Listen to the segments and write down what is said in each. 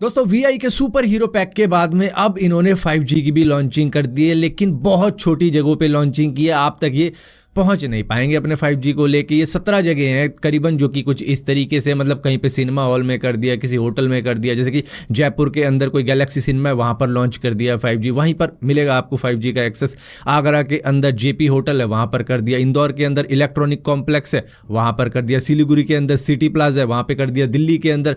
दोस्तों VI के super hero pack के बाद में अब इन्होंने 5G की भी लॉन्चिंग कर दी है, लेकिन बहुत छोटी जगहों पे लॉन्चिंग की है। आप तक ये पहुंच नहीं पाएंगे अपने 5G को लेके। ये 17 जगह हैं करीबन, जो कि कुछ इस तरीके से, मतलब कहीं पे सिनेमा हॉल में कर दिया, किसी होटल में कर दिया, जैसे कि जयपुर के अंदर कोई गैलेक्सी सिनेमा है वहाँ पर लॉन्च कर दिया 5G, वहीं पर मिलेगा आपको 5G का एक्सेस। आगरा के अंदर JP होटल है, वहाँ पर कर दिया। इंदौर के अंदर इलेक्ट्रॉनिक कॉम्प्लेक्स है, वहाँ पर कर दिया। सिलीगुड़ी के अंदर सिटी प्लाजा है, वहाँ पर कर दिया। दिल्ली के अंदर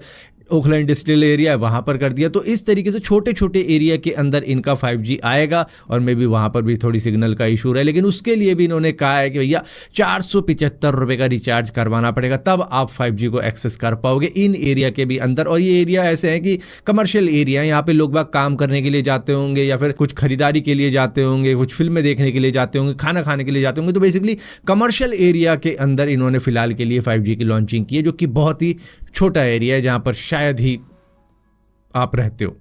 ओखला इंडस्ट्रियल एरिया है, वहाँ पर कर दिया। तो इस तरीके से छोटे छोटे एरिया के अंदर इनका 5G आएगा, और मे भी वहाँ पर भी थोड़ी सिग्नल का इशू है, लेकिन उसके लिए भी इन्होंने कहा है कि भैया 475 रुपये का रिचार्ज करवाना पड़ेगा, तब आप 5G को एक्सेस कर पाओगे इन एरिया के भी अंदर। और ये एरिया ऐसे हैं कि कमर्शियल एरिया है, यहाँ पे लोग बाग काम करने के लिए जाते होंगे, या फिर कुछ खरीदारी के लिए जाते होंगे, कुछ फिल्में देखने के लिए जाते होंगे, खाना खाने के लिए जाते होंगे। तो बेसिकली कमर्शियल एरिया के अंदर इन्होंने फिलहाल के लिए 5G की लॉन्चिंग की है, जो कि बहुत ही छोटा एरिया है, जहाँ पर शायद ही आप रहते हो,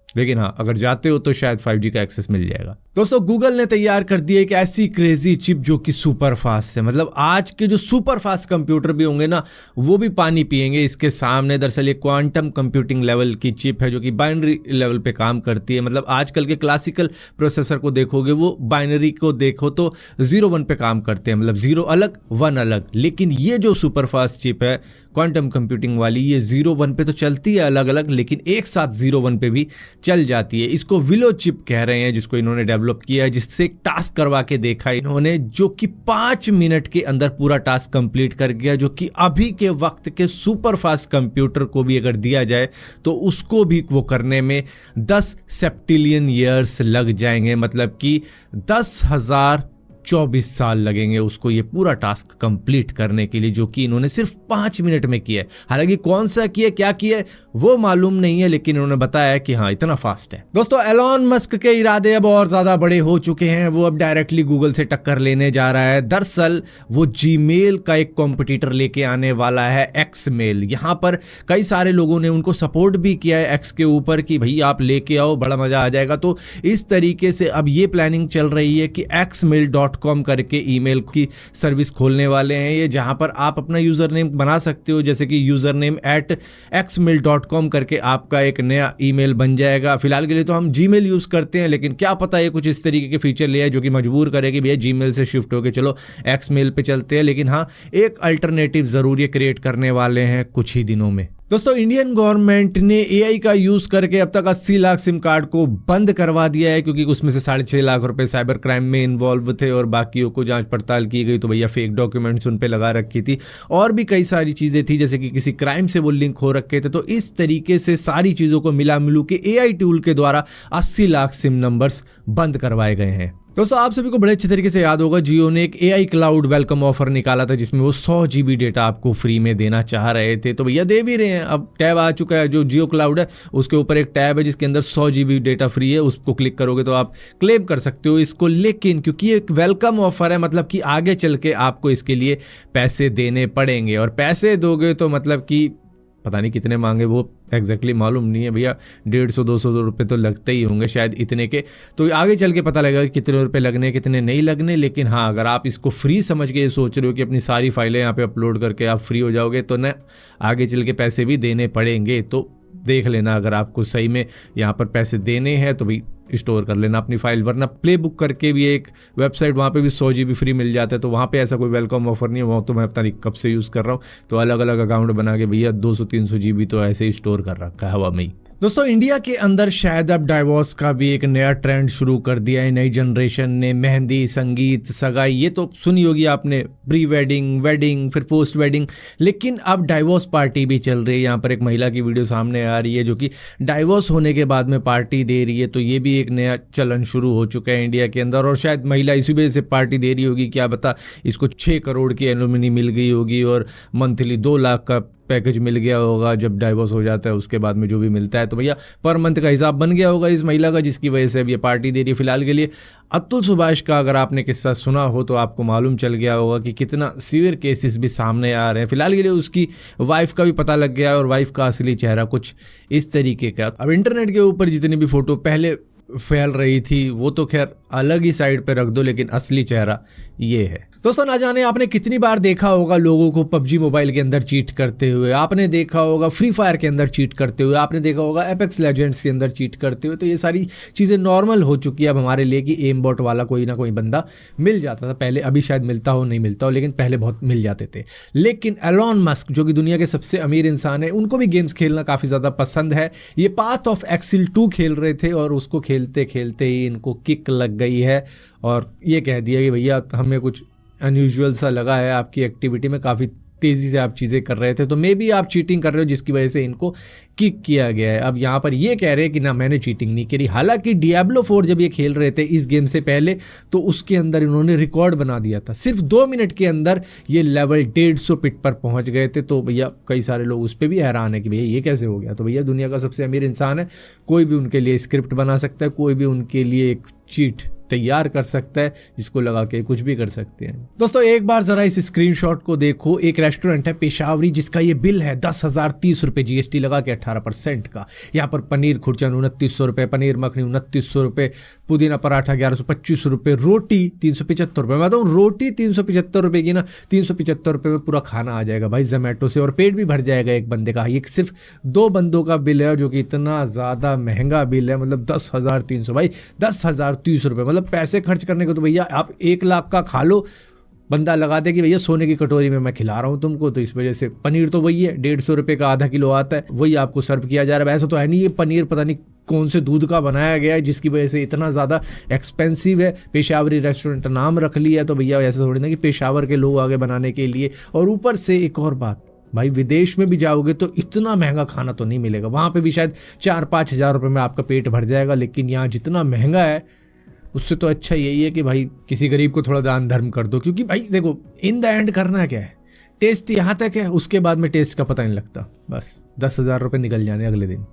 लेकिन हाँ अगर जाते हो तो शायद 5G का एक्सेस मिल जाएगा। दोस्तों गूगल ने तैयार कर दी है एक ऐसी क्रेजी चिप जो कि सुपर फास्ट है। मतलब आज के जो सुपर फास्ट कंप्यूटर भी होंगे ना, वो भी पानी पिएंगे इसके सामने। दरअसल ये क्वांटम कंप्यूटिंग लेवल की चिप है, जो कि बाइनरी लेवल पे काम करती है। मतलब आजकल के क्लासिकल प्रोसेसर को देखोगे, वो बाइनरी को देखो तो 0-1 पे काम करते हैं, मतलब 0 अलग 1 अलग। लेकिन ये जो सुपर फास्ट चिप है क्वांटम कंप्यूटिंग वाली, ये 0-1 पे तो चलती है अलग अलग, लेकिन एक साथ 0-1 पे भी चल जाती है। इसको विलो चिप कह रहे हैं, जिसको इन्होंने डेवलप किया है, जिससे एक टास्क करवा के देखा इन्होंने, जो कि 5 मिनट के अंदर पूरा टास्क कंप्लीट कर गया, जो कि अभी के वक्त के सुपर फास्ट कंप्यूटर को भी अगर दिया जाए तो उसको भी वो करने में 10 सेप्टिलियन ईयर्स लग जाएंगे। मतलब कि 10,024 साल लगेंगे उसको ये पूरा टास्क कंप्लीट करने के लिए, जो कि इन्होंने सिर्फ 5 मिनट में किया है। हालांकि कौन सा किया, क्या किया है वो मालूम नहीं है, लेकिन इन्होंने बताया कि हाँ इतना फास्ट है। दोस्तों एलॉन मस्क के इरादे अब और ज्यादा बड़े हो चुके हैं। वो अब डायरेक्टली गूगल से टक्कर लेने जा रहा है। दरअसल वो जीमेल का एक कॉम्पिटिटर लेके आने वाला है, एक्समेल। यहाँ पर कई सारे लोगों ने उनको सपोर्ट भी किया है एक्स के ऊपर कि भाई आप लेके आओ, बड़ा मजा आ जाएगा। तो इस तरीके से अब ये प्लानिंग चल रही है कि xmail.com करके ईमेल की सर्विस खोलने वाले हैं ये, जहां पर आप अपना यूजर नेम बना सकते हो, जैसे कि यूजर नेम @xmail.com करके आपका एक नया ईमेल बन जाएगा। फिलहाल के लिए तो हम जीमेल यूज करते हैं, लेकिन क्या पता ये कुछ इस तरीके के फीचर ले आए जो कि मजबूर करे कि भैया जीमेल से शिफ्ट होके चलो एक्समेल पे चलते हैं। लेकिन हाँ एक अल्टरनेटिव जरूर ये क्रिएट करने वाले हैं कुछ ही दिनों में। दोस्तों इंडियन गवर्नमेंट ने AI का यूज करके अब तक 80 लाख सिम कार्ड को बंद करवा दिया है, क्योंकि उसमें से 6.5 लाख रुपए साइबर क्राइम में इन्वॉल्व थे और बाकियों को जांच पड़ताल की गई तो भैया फेक डॉक्यूमेंट्स उन पे लगा रखी थी, और भी कई सारी चीजें थी, जैसे कि किसी क्राइम से वो लिंक हो रखे थे। तो इस तरीके से सारी चीजों को मिला मिलू के AI टूल के द्वारा 80 लाख सिम नंबर्स बंद करवाए गए हैं। दोस्तों आप सभी को बड़े अच्छे तरीके से याद होगा, जियो ने एक AI क्लाउड वेलकम ऑफर निकाला था, जिसमें वो 100 GB डेटा आपको फ्री में देना चाह रहे थे। तो भैया दे भी रहे हैं। अब टैब आ चुका है, जो जियो क्लाउड है उसके ऊपर एक टैब है जिसके अंदर 100 GB डेटा फ्री है। उसको क्लिक करोगे तो आप क्लेम कर सकते हो इसको। लेकिन क्योंकि ये एक वेलकम ऑफर है, मतलब कि आगे चल के आपको इसके लिए पैसे देने पड़ेंगे, और पैसे दोगे तो मतलब कि पता नहीं कितने मांगे वो एग्जैक्टली मालूम नहीं है भैया, 150-200 रुपये तो लगते ही होंगे शायद इतने के। तो आगे चल के पता लगेगा कि कितने रुपए लगने कितने नहीं लगने। लेकिन हाँ अगर आप इसको फ्री समझ के ये सोच रहे हो कि अपनी सारी फाइलें यहाँ पे अपलोड करके आप फ्री हो जाओगे, तो न आगे चल के पैसे भी देने पड़ेंगे। तो देख लेना, अगर आपको सही में यहाँ पर पैसे देने हैं तो भाई स्टोर कर लेना अपनी फाइल। वरना प्ले बुक करके भी एक वेबसाइट, वहाँ पे भी 100 GB फ्री मिल जाता है। तो वहाँ पे ऐसा कोई वेलकम ऑफर नहीं है, वहाँ तो मैं पता नहीं कब से यूज़ कर रहा हूँ। तो अलग अलग अकाउंट बना के भैया 200-300 GB तो ऐसे ही स्टोर कर रखा है हवा में ही। दोस्तों इंडिया के अंदर शायद अब डाइवोर्स का भी एक नया ट्रेंड शुरू कर दिया है नई जनरेशन ने। मेहंदी, संगीत, सगाई, ये तो सुनी होगी आपने, प्री वेडिंग, वेडिंग, फिर पोस्ट वेडिंग। लेकिन अब डाइवोर्स पार्टी भी चल रही है। यहाँ पर एक महिला की वीडियो सामने आ रही है जो कि डाइवोर्स होने के बाद में पार्टी दे रही है। तो ये भी एक नया चलन शुरू हो चुका है इंडिया के अंदर, और शायद महिला इसी वजह से पार्टी दे रही होगी, क्या बता इसको 6 करोड़ की एलुमनी मिल गई होगी और मंथली 2 लाख का पैकेज मिल गया होगा जब डाइवोर्स हो जाता है उसके बाद में जो भी मिलता है। तो भैया पर मंथ का हिसाब बन गया होगा इस महिला का, जिसकी वजह से अब ये पार्टी दे रही है। फिलहाल के लिए अतुल सुभाष का अगर आपने किस्सा सुना हो तो आपको मालूम चल गया होगा कि कितना सीवियर केसेस भी सामने आ रहे हैं। फिलहाल के लिए उसकी वाइफ का भी पता लग गया है, और वाइफ का असली चेहरा कुछ इस तरीके का। अब इंटरनेट के ऊपर जितनी भी फोटो पहले फैल रही थी वो तो खैर अलग ही साइड पे रख दो, लेकिन असली चेहरा ये है। दोस्तों ना जाने आपने कितनी बार देखा होगा लोगों को पबजी मोबाइल के अंदर चीट करते हुए, आपने देखा होगा फ्री फायर के अंदर चीट करते हुए, आपने देखा होगा एपेक्स लेजेंड्स के अंदर चीट करते हुए। तो ये सारी चीज़ें नॉर्मल हो चुकी है अब हमारे लिए कि एम बॉट वाला कोई ना कोई बंदा मिल जाता था पहले, अभी शायद मिलता हो नहीं मिलता हो, लेकिन पहले बहुत मिल जाते थे। लेकिन एलॉन मस्क जो कि दुनिया के सबसे अमीर इंसान है, उनको भी गेम्स खेलना काफ़ी ज़्यादा पसंद है। ये पाथ ऑफ एक्सिल 2 खेल रहे थे और उसको खेलते खेलते ही इनको किक लग गई है और ये कह दिया कि भैया हमें कुछ अनयूजुअल सा लगा है आपकी एक्टिविटी में, काफ़ी तेज़ी से आप चीज़ें कर रहे थे, तो मे बी आप चीटिंग कर रहे हो जिसकी वजह से इनको किक किया गया है। अब यहाँ पर ये कह रहे हैं कि ना मैंने चीटिंग नहीं करी। हालांकि डियाब्लो 4 जब ये खेल रहे थे इस गेम से पहले, तो उसके अंदर इन्होंने रिकॉर्ड बना दिया था। सिर्फ 2 मिनट के अंदर ये लेवल 150 पिट पर पहुँच गए थे। तो भैया कई सारे लोग उस पर भी हैरान है कि भैया ये कैसे हो गया। तो भैया दुनिया का सबसे अमीर इंसान है, कोई भी उनके लिए स्क्रिप्ट बना सकता है, कोई भी उनके लिए एक चीट तैयार कर सकता है जिसको लगा के कुछ भी कर सकते हैं। दोस्तों एक बार जरा इस स्क्रीनशॉट को देखो। एक रेस्टोरेंट है पेशावरी जिसका ये बिल है 10,030 रुपये जीएसटी लगा के 18% का। यहाँ पर पनीर खुरचन 2900 रुपये, पनीर मखनी 2900 रुपये, पुदीना पराठा 1125 रुपये, रोटी 375 रुपये। मैं बताऊँ रोटी 375 रुपये की ना, 375 रुपये में पूरा खाना आ जाएगा भाई जोमेटो से, और पेट भी भर जाएगा एक बंदे का। ये सिर्फ 2 बंदों का बिल है जो कि इतना ज़्यादा महंगा बिल है, मतलब 10,300 भाई, 10,030 रुपये। मतलब पैसे खर्च करने को तो भैया आप 1 लाख का खा लो, बंदा लगा दे कि भैया सोने की कटोरी में मैं खिला रहा हूँ तुमको। तो इस वजह से पनीर तो वही है 150 रुपये का आधा किलो आता है, वही आपको सर्व किया जा रहा है। ऐसा तो है नहीं ये पनीर पता नहीं कौन से दूध का बनाया गया है जिसकी वजह से इतना ज़्यादा एक्सपेंसिव है। पेशावरी रेस्टोरेंट नाम रख लिया है तो भैया ऐसा थोड़ी ना कि पेशावर के लोग आगे बनाने के लिए। और ऊपर से एक और बात भाई, विदेश में भी जाओगे तो इतना महंगा खाना तो नहीं मिलेगा। वहाँ पे भी शायद 4-5 हज़ार रुपये में आपका पेट भर जाएगा, लेकिन यहाँ जितना महंगा है उससे तो अच्छा यही है कि भाई किसी गरीब को थोड़ा दान धर्म कर दो। क्योंकि भाई देखो इन द एंड करना क्या है, टेस्ट यहाँ तक है, उसके बाद में टेस्ट का पता नहीं लगता। बस 10,000 रुपये निकल जाने अगले दिन।